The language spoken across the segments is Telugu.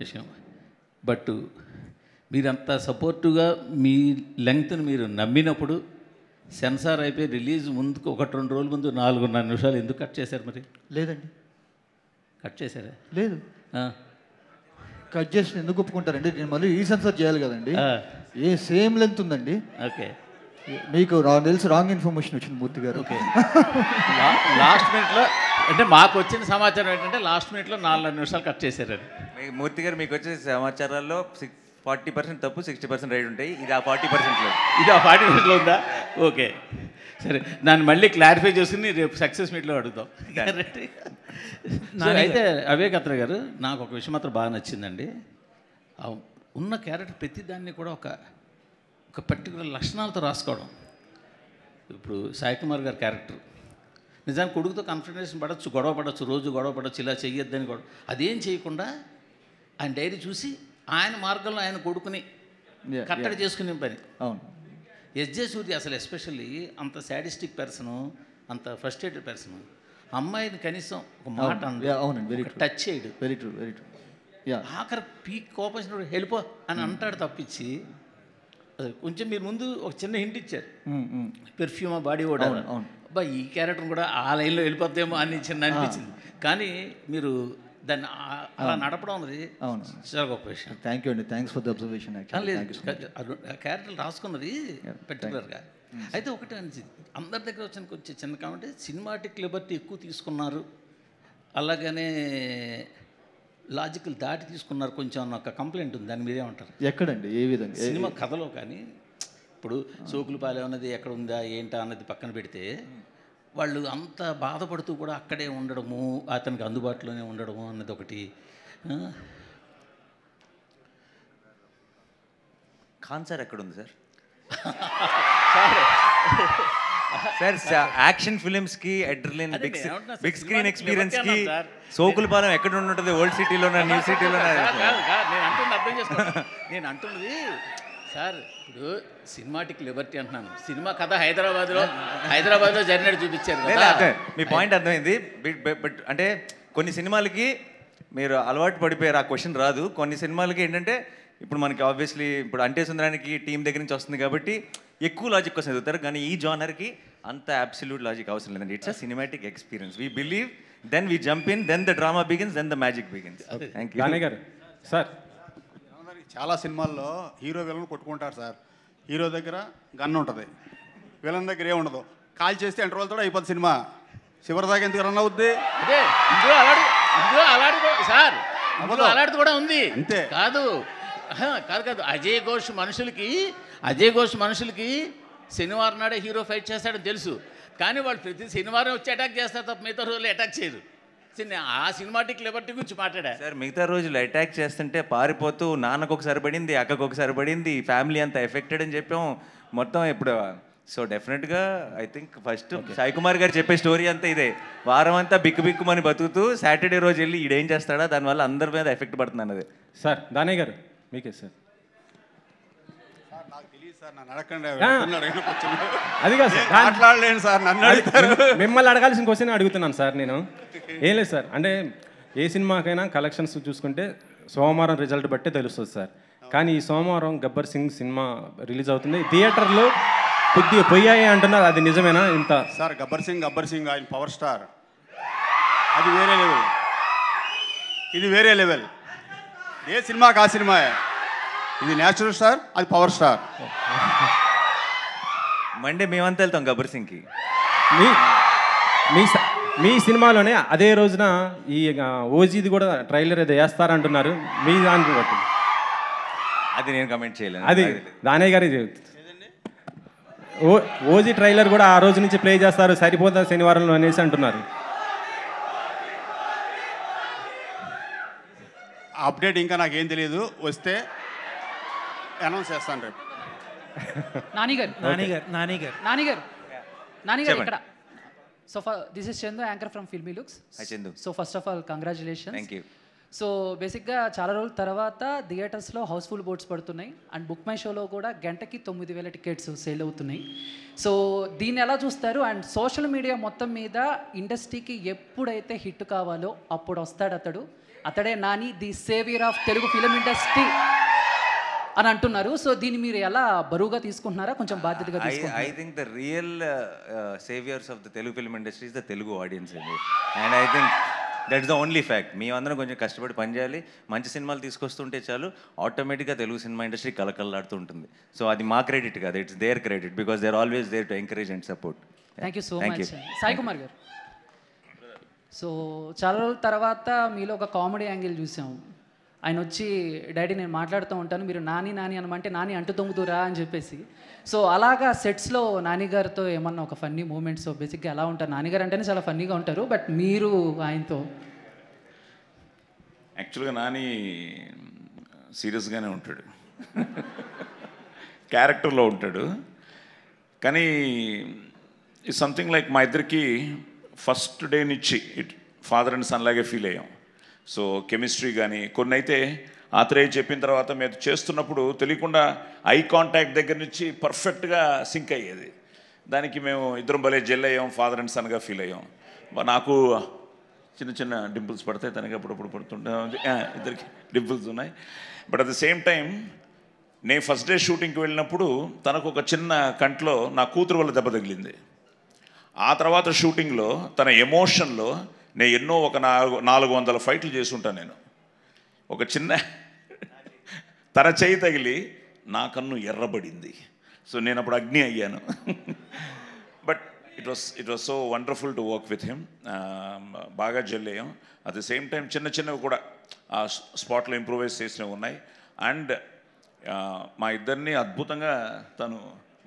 విషయం. బట్ మీరంత సపోర్టుగా మీ లెంగ్త్ని మీరు నమ్మినప్పుడు సెన్సార్ అయిపోయి రిలీజ్ ముందుకు 1-2 రోజుల ముందు 4.5 నిమిషాలు ఎందుకు కట్ చేశారు? మరి లేదండి, కట్ చేశారా? లేదు. కట్ చేసి ఎందుకు ఒప్పుకుంటారండి? నేను మళ్ళీ రీసెన్సర్ చేయాలి కదండి. సేమ్ లెంత్ ఉందండి. ఓకే, మీకు తెలిసి రాంగ్ ఇన్ఫర్మేషన్ వచ్చింది మూర్తి గారు. ఓకే. లాస్ట్ మినిట్లో అంటే మాకు వచ్చిన సమాచారం ఏంటంటే లాస్ట్ మినిట్లో 4 నిమిషాలు కట్ చేశారని. మూర్తి గారు మీకు వచ్చే సమాచారాల్లో 40% తప్పు, 60% రైట్ ఉంటాయి. ఇది ఆ 40%లో, ఇది ఆ 40%లో ఉందా? ఓకే, సరే. దాన్ని మళ్ళీ క్లారిఫై చేసుకుని రేపు సక్సెస్ మీట్లో అడుగుతాం. అయితే అవేక్ అత్ర గారు, నాకు ఒక విషయం మాత్రం బాగా నచ్చిందండి. ఉన్న క్యారెక్టర్ ప్రతిదాన్ని కూడా ఒక పర్టికులర్ లక్షణాలతో రాసుకోవడం. ఇప్పుడు సాయి కుమార్ గారి క్యారెక్టర్ నిజానికి కొడుకుతో కన్ఫ్రంటేషన్ పడవచ్చు, గొడవ పడవచ్చు, రోజు గొడవ పడవచ్చు, ఇలా చెయ్యొద్దని గొడవ, అదేం చేయకుండా ఆయన డైరీ చూసి ఆయన మార్గంలో ఆయన కొడుకుని కట్టడి చేసుకునే పని. అవును. ఎస్జే సూర్య అసలు ఎస్పెషల్లీ అంత శాడిస్టిక్ పర్సను, అంత ఫ్రస్ట్రేటెడ్ పర్సను, అమ్మాయిని కనీసం ఒక మాట టచ్ చేయడు. Very true, very true. ఆఖరి పీక్ కోపం వెళ్ళిపో అని అంటాడు తప్పించి, కొంచెం మీరు ముందు ఒక చిన్న హింట్ ఇచ్చారు, పెర్ఫ్యూమ్ బాడీ ఓడా. అబ్బా, ఈ క్యారెక్టర్ కూడా ఆ లైన్లో వెళ్ళిపోద్దేమో అని చిన్న అనిపించింది. కానీ మీరు దాన్ని అలా నడపడం అనేది చాలా గొప్ప విషయం. థ్యాంక్ యూ అండి, thanks for the observation. Character రాసుకున్నది పర్టికులర్గా. అయితే ఒకటే అనిచింది, అందరి దగ్గర వచ్చిన కొంచెం చిన్న కామెంట్, సినిమాటిక్ లిబర్టీ ఎక్కువ తీసుకున్నారు, అలాగనే లాజికల్ దాటి తీసుకున్నారు కొంచెం అన్న ఒక కంప్లైంట్ ఉంది. దాని మీరేమంటారు? ఎక్కడండి, ఏ విధంగా? సినిమా కథలో కానీ ఇప్పుడు సోకులపాలెం అన్నది ఎక్కడ ఉందా ఏంటా అన్నది పక్కన పెడితే, వాళ్ళు అంత బాధపడుతూ కూడా అక్కడే ఉండడము, అతనికి అందుబాటులోనే ఉండడము అన్నది ఒకటి. ఖాన్ సార్ ఎక్కడుంది సార్? సార్ యాక్షన్ ఫిలిమ్స్కి అడ్రిలిన్, బిగ్ స్క్రీన్ ఎక్స్పీరియన్స్కి సోకులపాలెం ఎక్కడ ఉంటుంది? ఓల్డ్ సిటీలోనా, న్యూ సిటీలోనా? నేను అంటున్నది సార్, ఇప్పుడు సినిమాటిక్ లిబర్టీ అంటున్నాను, సినిమా కథ హైదరాబాద్లో జరిగినట్టు చూపించారు కదా. మీ పాయింట్ అర్థమైంది. బట్ అంటే కొన్ని సినిమాలకి మీరు అలవాటు పడిపోయారు, ఆ క్వశ్చన్ రాదు. కొన్ని సినిమాలకి ఏంటంటే ఇప్పుడు మనకి ఆబ్వియస్లీ ఇప్పుడు అంటే సుందరానికి టీం దగ్గర నుంచి వస్తుంది కాబట్టి ఎక్కువ లాజిక్ కోసం చదువుతారు, కానీ ఈ జానర్కి అంత అబ్సల్యూట్ లాజిక్ అవసరం లేదండి. It's a cinematic experience. We believe, then we jump in, then the drama begins, then the magic begins. Thank you గారు. సార్, చాలా సినిమాల్లో హీరో విలన్ కొట్టుకుంటారు సార్. హీరో దగ్గర గన్ ఉంటుంది, విలన్ దగ్గర ఏముండదు. కాల్ చేస్తే ఇంటర్వల్ కూడా అయిపోతుంది సినిమా. చివరి దాకా ఎందుకు రన్ అవుద్ది? అదే అలాంటిది కూడా ఉంది. అంతే కాదు అజయ్ ఘోష్ మనుషులకి శనివారం నాడే హీరో ఫైట్ చేస్తాడని తెలుసు, కానీ వాళ్ళు ప్రతి శనివారం వచ్చి అటాక్ చేస్తారు తప్ప మిగతా రోజులు అటాక్ చేయరు. ఆ సినిమాటిక్ లిబర్టీ గురించి మాట్లాడా సార్. మిగతా రోజులు అటాక్ చేస్తుంటే పారిపోతూ నాన్నకు ఒకసారి పడింది, అక్కకు ఒకసారి పడింది, ఫ్యామిలీ అంతా ఎఫెక్టెడ్ అని చెప్పాం మొత్తం ఇప్పుడు. సో డెఫినెట్గా I think first Sai Kumar గారు చెప్పే స్టోరీ అంతా ఇదే. వారం అంతా బిక్కుమని బతుకుతూ సాటర్డే రోజు వెళ్ళి ఈడేం చేస్తాడా, దానివల్ల అందరి మీద ఎఫెక్ట్ పడుతుంది అన్నది. సార్ దానయ్య గారు మీకే సార్. అది కాదు సార్, మాట్లాడలేను సార్, నన్ను అడుగుతారు. మిమ్మల్ని అడగాల్సిన క్వశ్చన్ అడుగుతున్నాను సార్ నేను. ఏం లేదు సార్, అంటే ఏ సినిమాకైనా కలెక్షన్స్ చూసుకుంటే సోమవారం రిజల్ట్ బట్టే తెలుస్తుంది సార్. కానీ ఈ సోమవారం గబ్బర్ సింగ్ సినిమా రిలీజ్ అవుతుంది, థియేటర్లో కొద్దిగా పోయాయి అంటున్నారు, అది నిజమేనా? ఇంత సార్ గబ్బర్ సింగ్ ఆయన పవర్ స్టార్, అది వేరే లెవెల్, ఇది వేరే లెవెల్. ఏ సినిమాకి ఆ సినిమా, ఇది న్యాచురల్ స్టార్, అది పవర్ స్టార్. మండే మేమంతా వెళ్తాం గబ్బర్ సింగ్కి. మీ సినిమాలోనే అదే రోజున ఈ ఓజీది కూడా ట్రైలర్ ఏదో వేస్తారంటున్నారు, మీ దానికి బట్టి. అది నేను కమెంట్ చేయలేను. అది దానయ్య గారి ఓజీ ట్రైలర్ కూడా ఆ రోజు నుంచి ప్లే చేస్తారు, సరిపోతా శనివారంలో అనేసి అంటున్నారు. అప్డేట్ ఇంకా నాకేం తెలియదు, వస్తే అనౌన్స్ చేస్తాను రేపు. నానిగారు ఇక్కడ. So this is Chandu, anchor from filmy looks. So first of all congratulations. Thank you. So బేసిక్గా చాలా రోజుల తర్వాత థియేటర్స్లో హౌస్ఫుల్ బోర్డ్స్ పడుతున్నాయి అండ్ బుక్ మై షోలో కూడా గంటకి 9,000 టికెట్స్ సేల్ అవుతున్నాయి. సో దీన్ని ఎలా చూస్తారు? అండ్ సోషల్ మీడియా మొత్తం మీద ఇండస్ట్రీకి ఎప్పుడైతే హిట్ కావాలో అప్పుడు వస్తాడు అతడు, అతడే Nani the saviour of Telugu film industry అని అంటున్నారు. సో దీన్ని మీరు ఎలా బరువుగా తీసుకుంటున్నారా, కొంచెం బాధ్యతగా తీసుకుంటున్నారా? I think the real saviors of the Telugu film industry is the Telugu audience అండి. And I think that's the only fact. మేమందరం కొంచెం కష్టపడి పనిచేయాలి, మంచి సినిమాలు తీసుకొస్తుంటే చాలు, ఆటోమేటిక్గా తెలుగు సినిమా ఇండస్ట్రీ కలకల్లాడుతూ ఉంటుంది. సో అది మా క్రెడిట్ కాదు, it's their credit, because they are always there to encourage and support. Thank you so much. Sai Kumar గారు, సో చాలా రోజుల తర్వాత మీలో ఒక కామెడీ యాంగిల్ చూసాము. ఆయన వచ్చి డాడీ నేను మాట్లాడుతూ ఉంటాను, మీరు నాని నాని అనమంటే నాని అంటు తొంగుతురా అని చెప్పేసి. సో అలాగా సెట్స్లో నానిగారితో ఏమన్నా ఒక ఫన్నీ మూమెంట్స్ బేసిక్గా ఎలా ఉంటారు? నానిగారు అంటేనే చాలా ఫన్నీగా ఉంటారు, బట్ మీరు ఆయనతో? యాక్చువల్గా నాని సీరియస్గానే ఉంటాడు, క్యారెక్టర్లో ఉంటాడు. కానీ ఈ సంథింగ్ లైక్ మా ఇద్దరికి ఫస్ట్ డే నుంచి ఫాదర్ అండ్ సన్ లాగే ఫీల్ అయ్యాం. సో కెమిస్ట్రీ కానీ కొన్ని అయితే ఆత్రేయ చెప్పిన తర్వాత మేము చేస్తున్నప్పుడు తెలియకుండా ఐ కాంటాక్ట్ దగ్గర నుంచి పర్ఫెక్ట్గా సింక్ అయ్యేది. దానికి మేము ఇద్దరం భలే జెల్ అయ్యాం, ఫాదర్ అండ్ సన్గా ఫీల్ అయ్యాం. నాకు చిన్న చిన్న డింపుల్స్ పడతాయి, తనకి అప్పుడప్పుడు పడుతుంటే ఇద్దరికి డింపుల్స్ ఉన్నాయి. But at the same time నేను ఫస్ట్ డే షూటింగ్కి వెళ్ళినప్పుడు తనకు ఒక చిన్న కంట్లో నా కూతురు వల్ల దెబ్బ తగిలింది. ఆ తర్వాత షూటింగ్లో తన ఎమోషన్లో నేను ఎన్నో ఒక 400 ఫైట్లు చేసి ఉంటాను. నేను ఒక చిన్న తన చేయి తగిలి నా కన్ను ఎర్రబడింది. సో నేను అప్పుడు అగ్ని అయ్యాను. But it was so wonderful to work with him. బాగా జెల్ అయ్యాం. అట్ ది సేమ్ టైం చిన్న చిన్నవి కూడా ఆ స్పాట్లో ఇంప్రూవైజ్ చేసినవి ఉన్నాయి. అండ్ మా ఇద్దరిని అద్భుతంగా తను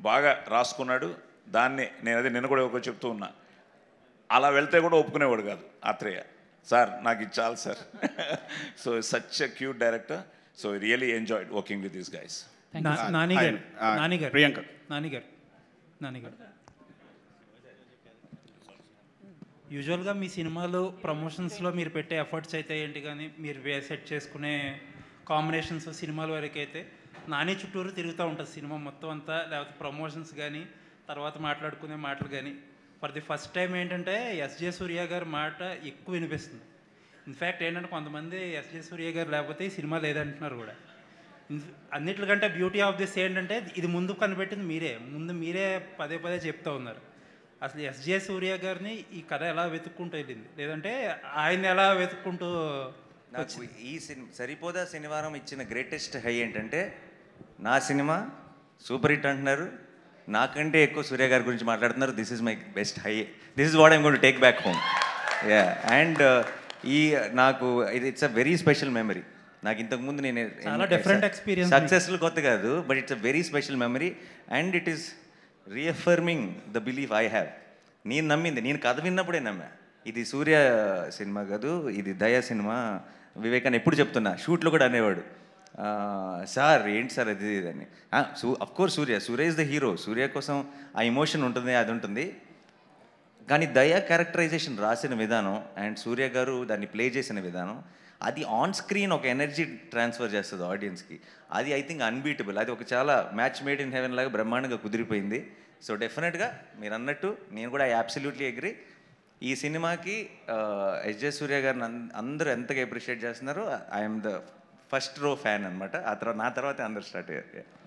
బాగా రాసుకున్నాడు. దాన్ని నేను అదే నిన్న కూడా ఒక చెప్తూ ఉన్నా, అలా వెళ్తే కూడా ఒప్పుకునేవాడు కాదు ఆత్రేయ. సార్ నాకు ఇది చాలు sir. So such a cute director. So really enjoyed working with these guys. Priyanka నానిగారు యూజువల్గా మీ సినిమాలు ప్రమోషన్స్లో మీరు పెట్టే ఎఫర్ట్స్ అయితే ఏంటి, కానీ మీరు సెట్ చేసుకునే కాంబినేషన్స్ సినిమాల వరకు అయితే నాని చుట్టూరు తిరుగుతూ ఉంటుంది సినిమా మొత్తం అంతా, లేకపోతే ప్రమోషన్స్ కానీ తర్వాత మాట్లాడుకునే మాటలు కానీ. ఫర్ ది ఫస్ట్ టైం ఏంటంటే ఎస్జే సూర్య గారి మాట ఎక్కువ వినిపిస్తుంది. ఇన్ఫ్యాక్ట్ ఏంటంటే కొంతమంది ఎస్జే సూర్య గారు లేకపోతే ఈ సినిమా లేదంటున్నారు కూడా. అన్నిటికంటే బ్యూటీ ఆఫ్ దిస్ ఏంటంటే ఇది ముందు కనిపెట్టింది మీరే పదే పదే చెప్తూ ఉన్నారు. అసలు ఎస్జే సూర్య గారిని ఈ కథ ఎలా వెతుక్కుంటూ వెళ్ళింది, లేదంటే ఆయన ఎలా వెతుక్కుంటూ? నాకు ఈ సరిపోదా శనివారం ఇచ్చిన గ్రేటెస్ట్ హై ఏంటంటే, నా సినిమా సూపర్ హిట్ అంటున్నారు, నాకంటే ఎక్కువ సూర్య గారి గురించి మాట్లాడుతున్నారు. This is my best high. This is what I'm going to take back home. Ya. And నాకు it's a very special memory. నాకు ఇంతకుముందు నేను చాలా డిఫరెంట్ ఎక్స్పీరియన్స్, సక్సెస్ఫుల్ కొత్త కాదు, but it's a very special memory. And it is reaffirming the belief I have. నేను కథ విన్నప్పుడే నమ్మా ఇది సూర్య సినిమా కాదు, ఇది దయా సినిమా. వివేకాన్ని ఎప్పుడు చెప్తున్నా, షూట్లో కూడా అనేవాడు, సార్ ఏంటి సార్ అది అని. Of course Surya is the hero, Surya కోసం ఆ ఎమోషన్ ఉంటుంది, అది ఉంటుంది. కానీ దయా క్యారెక్టరైజేషన్ రాసిన విధానం అండ్ సూర్య గారు దాన్ని ప్లే చేసిన విధానం, అది ఆన్ స్క్రీన్ ఒక ఎనర్జీ ట్రాన్స్ఫర్ చేస్తుంది ఆడియన్స్కి. అది ఐ థింక్ అన్బీటబుల్. అది ఒక చాలా మ్యాచ్ మేడ్ ఇన్ హెవెన్ లాగా బ్రహ్మాండంగా కుదిరిపోయింది. సో డెఫినెట్గా మీరు అన్నట్టు నేను కూడా అబ్సల్యూట్లీ అగ్రీ. ఈ సినిమాకి ఎస్జే సూర్య గారిని అందరూ ఎంతగా అప్రిషియేట్ చేస్తున్నారో, I'm the first row fan అనమాట. ఆ తర్వాత నా తర్వాతే అందరు స్టార్ట్ అయ్యారు.